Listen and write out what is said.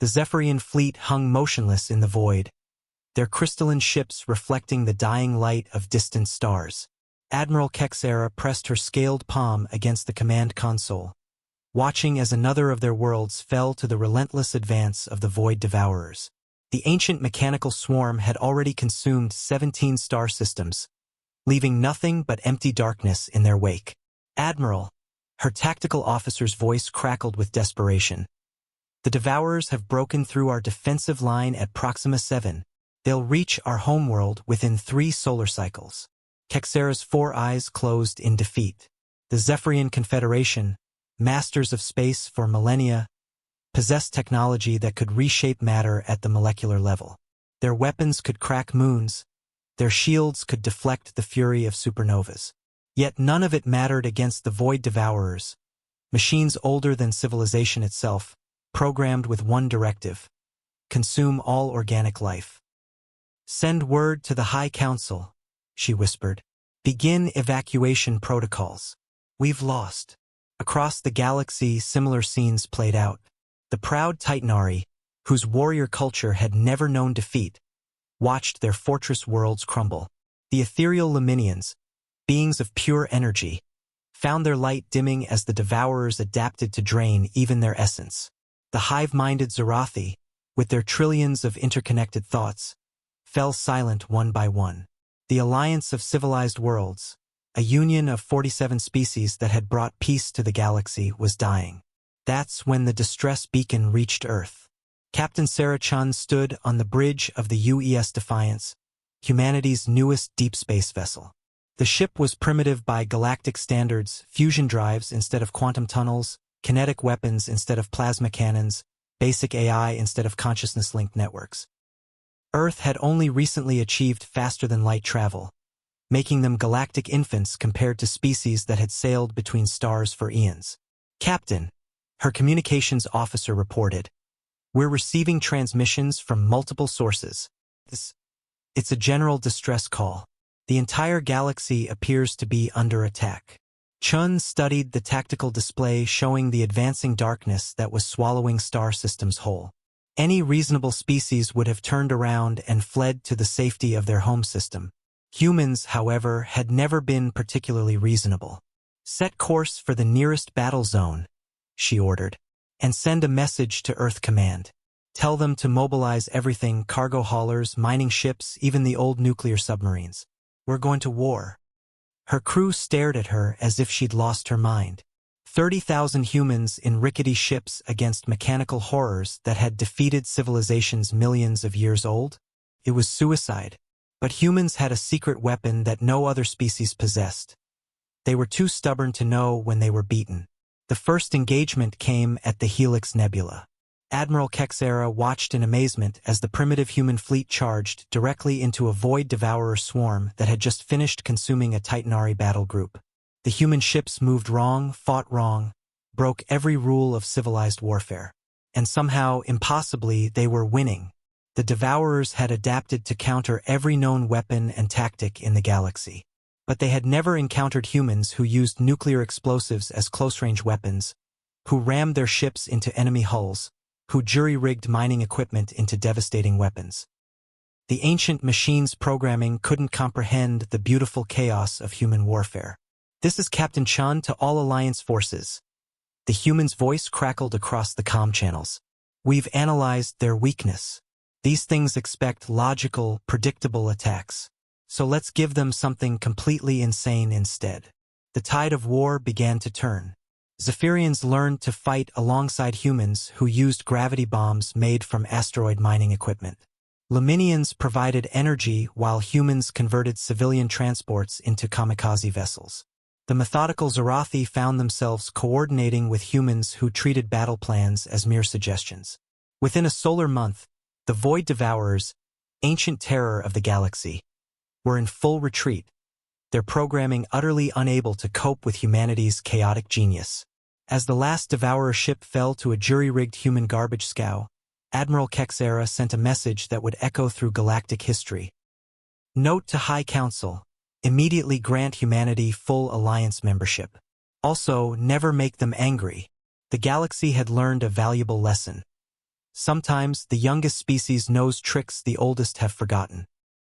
The Zephyrian fleet hung motionless in the void, their crystalline ships reflecting the dying light of distant stars. Admiral Kexera pressed her scaled palm against the command console, watching as another of their worlds fell to the relentless advance of the Void Devourers. The ancient mechanical swarm had already consumed 17 star systems, leaving nothing but empty darkness in their wake. Admiral, her tactical officer's voice crackled with desperation. The Devourers have broken through our defensive line at Proxima 7. They'll reach our homeworld within 3 solar cycles. Kexera's 4 eyes closed in defeat. The Zephyrian Confederation, masters of space for millennia, possessed technology that could reshape matter at the molecular level. Their weapons could crack moons, their shields could deflect the fury of supernovas. Yet none of it mattered against the Void Devourers, machines older than civilization itself, programmed with one directive: consume all organic life. "Send word to the High Council," she whispered. "Begin evacuation protocols. We've lost." Across the galaxy, similar scenes played out. The proud Titanari, whose warrior culture had never known defeat, watched their fortress worlds crumble. The ethereal Leminians, beings of pure energy, found their light dimming as the Devourers adapted to drain even their essence. The hive-minded Zerathi, with their trillions of interconnected thoughts, fell silent one by one. The alliance of civilized worlds, a union of 47 species that had brought peace to the galaxy, was dying. That's when the distress beacon reached Earth. Captain Sarah Chun stood on the bridge of the UES Defiance, humanity's newest deep space vessel. The ship was primitive by galactic standards: fusion drives instead of quantum tunnels, kinetic weapons instead of plasma cannons, basic AI instead of consciousness-linked networks. Earth had only recently achieved faster-than-light travel, making them galactic infants compared to species that had sailed between stars for eons. "Captain," her communications officer reported, "we're receiving transmissions from multiple sources. It's a general distress call. The entire galaxy appears to be under attack." Chun studied the tactical display showing the advancing darkness that was swallowing star systems whole. Any reasonable species would have turned around and fled to the safety of their home system. Humans, however, had never been particularly reasonable. "Set course for the nearest battle zone," she ordered, "and send a message to Earth Command. Tell them to mobilize everything: cargo haulers, mining ships, even the old nuclear submarines. We're going to war." Her crew stared at her as if she'd lost her mind. 30,000 humans in rickety ships against mechanical horrors that had defeated civilizations millions of years old? It was suicide. But humans had a secret weapon that no other species possessed. They were too stubborn to know when they were beaten. The first engagement came at the Helix Nebula. Admiral Kexera watched in amazement as the primitive human fleet charged directly into a Void Devourer swarm that had just finished consuming a Titanari battle group. The human ships moved wrong, fought wrong, broke every rule of civilized warfare. And somehow, impossibly, they were winning. The Devourers had adapted to counter every known weapon and tactic in the galaxy. But they had never encountered humans who used nuclear explosives as close-range weapons, who rammed their ships into enemy hulls, who jury-rigged mining equipment into devastating weapons. The ancient machine's programming couldn't comprehend the beautiful chaos of human warfare. "This is Captain Chun to all Alliance forces." The human's voice crackled across the comm channels. "We've analyzed their weakness. These things expect logical, predictable attacks. So let's give them something completely insane instead." The tide of war began to turn. Zephyrians learned to fight alongside humans who used gravity bombs made from asteroid mining equipment. Leminians provided energy while humans converted civilian transports into kamikaze vessels. The methodical Zerathi found themselves coordinating with humans who treated battle plans as mere suggestions. Within a solar month, the Void Devourers, ancient terror of the galaxy, were in full retreat, their programming utterly unable to cope with humanity's chaotic genius. As the last Devourer ship fell to a jury-rigged human garbage scow, Admiral Kexera sent a message that would echo through galactic history. "Note to High Council: immediately grant humanity full Alliance membership. Also, never make them angry." The galaxy had learned a valuable lesson. Sometimes the youngest species knows tricks the oldest have forgotten.